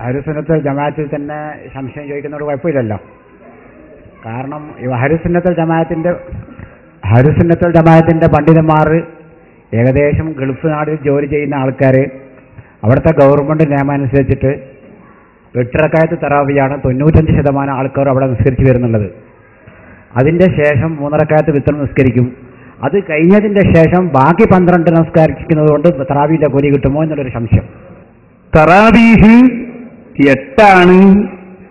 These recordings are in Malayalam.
അഹ്ലുസുന്നത്തുൽ ജമാഅത്തിൽ തന്നെ സംശയം ചോദിക്കുന്നതുകൊണ്ട് കുഴപ്പമില്ലല്ലോ. കാരണം അഹ്ലുസുന്നത്തുൽ ജമാഅത്തിന്റെ പണ്ഡിതന്മാർ ഏകദേശം ഗൾഫ് നാട്ടിൽ ജോലി ചെയ്യുന്ന ആൾക്കാർ അവിടുത്തെ ഗവൺമെൻറ് നിയമം അനുസരിച്ചിട്ട് 8 റക്അത്ത് തറാവിയാണ് 95% ആൾക്കാർ അവിടെ നിസ്കരിച്ച് വരുന്നുള്ളത്. അതിൻ്റെ ശേഷം 3 റക്അത്ത് വിത്തർ നിസ്കരിക്കും. അത് കഴിഞ്ഞതിൻ്റെ ശേഷം ബാക്കി 12 നിസ്കരിക്കുന്നത് കൊണ്ട് തറാവിയിലെ കൂലി കിട്ടുമോ എന്നുള്ളൊരു സംശയം. തറാവീഹ് 8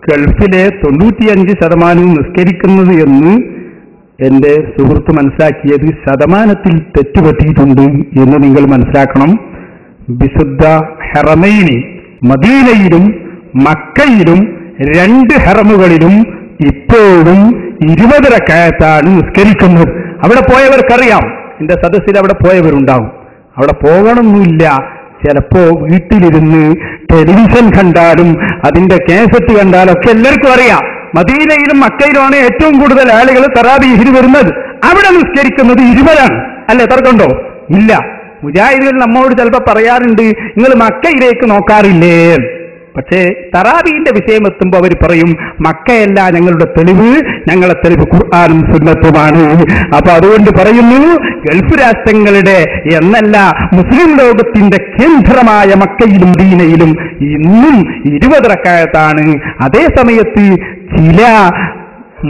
ഗൾഫിലെ 95% നിസ്കരിക്കുന്നത് എന്ന് എൻ്റെ സുഹൃത്ത് മനസ്സിലാക്കിയത് ശതമാനത്തിൽ തെറ്റുപറ്റിയിട്ടുണ്ട് എന്ന് നിങ്ങൾ മനസ്സിലാക്കണം. വിശുദ്ധ ഹറമൈനി മദീനയിലും മക്കയിലും 2 ഹറമുകളിലും ഇപ്പോഴും 20 റക്അത്താണ് നിസ്കരിക്കുന്നത്. അവിടെ പോയവർക്കറിയാം, എൻ്റെ സദസ്സിൽ അവിടെ പോയവരുണ്ടാവും. അവിടെ പോകണമെന്നില്ല. ചിലപ്പോ വീട്ടിലിരുന്ന് ടെലിവിഷൻ കണ്ടാലും അതിന്റെ കാസറ്റ് കണ്ടാലും ഒക്കെ എല്ലാവർക്കും അറിയാം, മദീനയിലും മക്കയിലുമാണ് ഏറ്റവും കൂടുതൽ ആളുകൾ തറാവീഹിന് വരുന്നത്. അവിടെ നിസ്കരിക്കുന്നത് 20 അല്ലേ? തർക്കമുണ്ടോ? ഇല്ല. മുജാഹിദുകൾ നമ്മോട് ചിലപ്പോൾ പറയാറുണ്ട്, നിങ്ങൾ മക്കയിലേക്ക് നോക്കാറില്ലേ? പക്ഷേ തറാവീഹിന്റെ വിഷയം എത്തുമ്പോൾ അവർ പറയും, മക്കയല്ല ഞങ്ങളുടെ തെളിവ്, ഞങ്ങളുടെ തെളിവ് ഖുർആനും സുന്നത്തുമാണ്. അപ്പൊ അതുകൊണ്ട് പറയുന്നു, ഗൾഫ് രാഷ്ട്രങ്ങളുടെ എന്നല്ല മുസ്ലിം ലോകത്തിന്റെ കേന്ദ്രമായ മക്കയിലും മദീനയിലും ഇന്നും 20 റക്അത്താണ്. അതേ സമയത്ത് ചില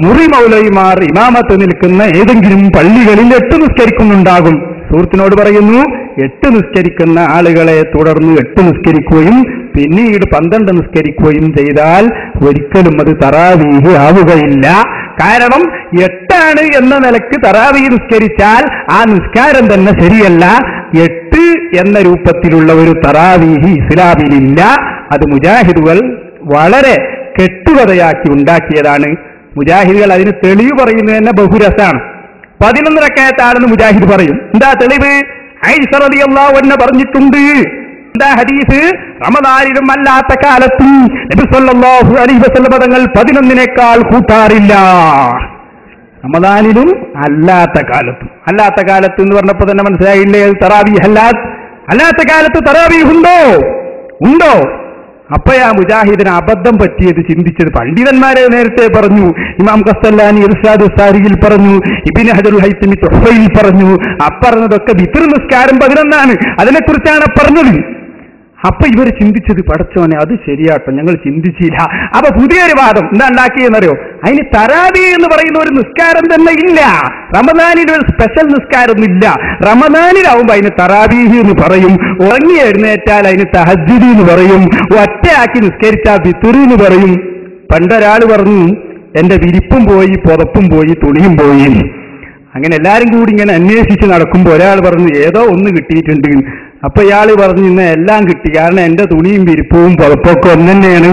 മുറി മൗലവിമാർ ഇമാമത്ത് നിൽക്കുന്ന ഏതെങ്കിലും പള്ളികളിൽ 8 നിസ്കരിക്കുന്നുണ്ടാകും. സുഹൃത്തിനോട് പറയുന്നു, 8 നിസ്കരിക്കുന്ന ആളുകളെ തുടർന്ന് 8 നിസ്കരിക്കുകയും പിന്നീട് 12 നിസ്കരിക്കുകയും ചെയ്താൽ ഒരിക്കലും അത് തറാവീഹ് ആവുകയില്ല. കാരണം 8 എന്ന നിലക്ക് തറാവീഹ് നിസ്കരിച്ചാൽ ആ നിസ്കാരം തന്നെ ശരിയല്ല. 8 എന്ന രൂപത്തിലുള്ള ഒരു തറാവീഹ് ഇസ്ലാമിലില്ല. അത് മുജാഹിദുകൾ വളരെ കെട്ടുകഥയാക്കി ഉണ്ടാക്കിയതാണ്. മുജാഹിദുകൾ അതിന് തെളിവ് പറയുന്നത് തന്നെ ബഹുരസാണ്. 11 റക്അത്താണെന്ന് മുജാഹിദ് പറയും. എന്താ തെളിവ്? ആയിഷ റളിയല്ലാഹു അൻഹ പറഞ്ഞിട്ടുണ്ട്. എന്താ ഹദീസ്? റമദാനിലും അല്ലാത്ത കാലത്തും നബി സല്ലല്ലാഹു അലൈഹി വസല്ലം തങ്ങൾ 11നേക്കാൾ കൂട്ടാറില്ല. റമദാനിലും അല്ലാത്ത കാലത്തും. അല്ലാത്ത കാലത്ത് എന്ന് പറഞ്ഞപ്പോൾ തന്നെ മനസ്സിലായില്ലേ തറാവീഹ് അല്ലാത്ത കാലത്ത് തറാവീഹ് ഉണ്ടോ? അപ്പോഴാ മുജാഹിദിന് അബദ്ധം പറ്റിയത് ചിന്തിച്ചത്. പണ്ഡിതന്മാരെ നേരത്തെ പറഞ്ഞു, ഇമാം ഖസ്സലാനി ഇർശാദു സാരിയിൽ പറഞ്ഞു, ഇബ്നു ഹജറുൽ ഹൈതമി തുഹ്ഫയിൽ പറഞ്ഞു. അപ്പറഞ്ഞതൊക്കെ വിത്ർ നിസ്കാരം 11 അതിനെക്കുറിച്ചാണ് പറഞ്ഞത്. അപ്പൊ ഇവർ ചിന്തിച്ചത്, പടച്ചോനെ അത് ശരിയാട്ടോ, ഞങ്ങൾ ചിന്തിച്ചില്ല. അപ്പൊ പുതിയൊരു വാദം എന്താ ഉണ്ടാക്കിയെന്നറിയോ? അതിന് തറാവീഹ് എന്ന് പറയുന്ന ഒരു നിസ്കാരം തന്നെ ഇല്ല. റമദാനിൽ ഒരു സ്പെഷ്യൽ നിസ്കാരം ഇല്ല. റമദാനിലാവുമ്പോ അതിന് തറാവീഹ് എന്ന് പറയും. ഉറങ്ങി എഴുന്നേറ്റാൽ അതിന് തഹജ്ജുദ് എന്ന് പറയും. ഒറ്റയാക്കി നിസ്കരിച്ചാൽ വിത്ർ എന്ന് പറയും. പണ്ടൊരാൾ പറഞ്ഞു, എന്റെ വിരിപ്പും പോയി, പുതപ്പും പോയി, തുണിയും പോയി. അങ്ങനെ എല്ലാരും കൂടി ഇങ്ങനെ അന്വേഷിച്ച് നടക്കുമ്പോൾ ഒരാൾ പറഞ്ഞു, ഏതോ ഒന്ന് കിട്ടിയിട്ടുണ്ട്. അപ്പൊ ഇയാൾ പറഞ്ഞു, ഇന്ന് എല്ലാം കിട്ടി, കാരണം എന്റെ തുണിയും വിരിപ്പവും പുതപ്പൊക്കെ ഒന്നെന്നെയാണ്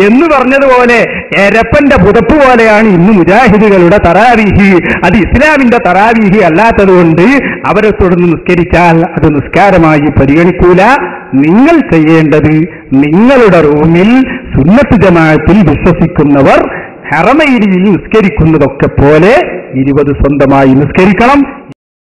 എന്ന് പറഞ്ഞതുപോലെ എരപ്പന്റെ പുതപ്പ് പോലെയാണ് ഇന്ന് മുജാഹിദുകളുടെ തറാവീഹ്. അത് ഇസ്ലാമിന്റെ തറാവീഹ് അല്ലാത്തത് കൊണ്ട് അവരെ തുടർന്ന് നിസ്കരിച്ചാൽ അത് നിസ്കാരമായി പരിഗണിക്കൂല. നിങ്ങൾ ചെയ്യേണ്ടത്, നിങ്ങളുടെ റൂമിൽ സുന്നത്ത് ജമാഅത്തിൽ വിശ്വസിക്കുന്നവർ ഹറമൈനിയിൽ നിസ്കരിക്കുന്നതൊക്കെ പോലെ 20 സ്വന്തമായി നിസ്കരിക്കണം.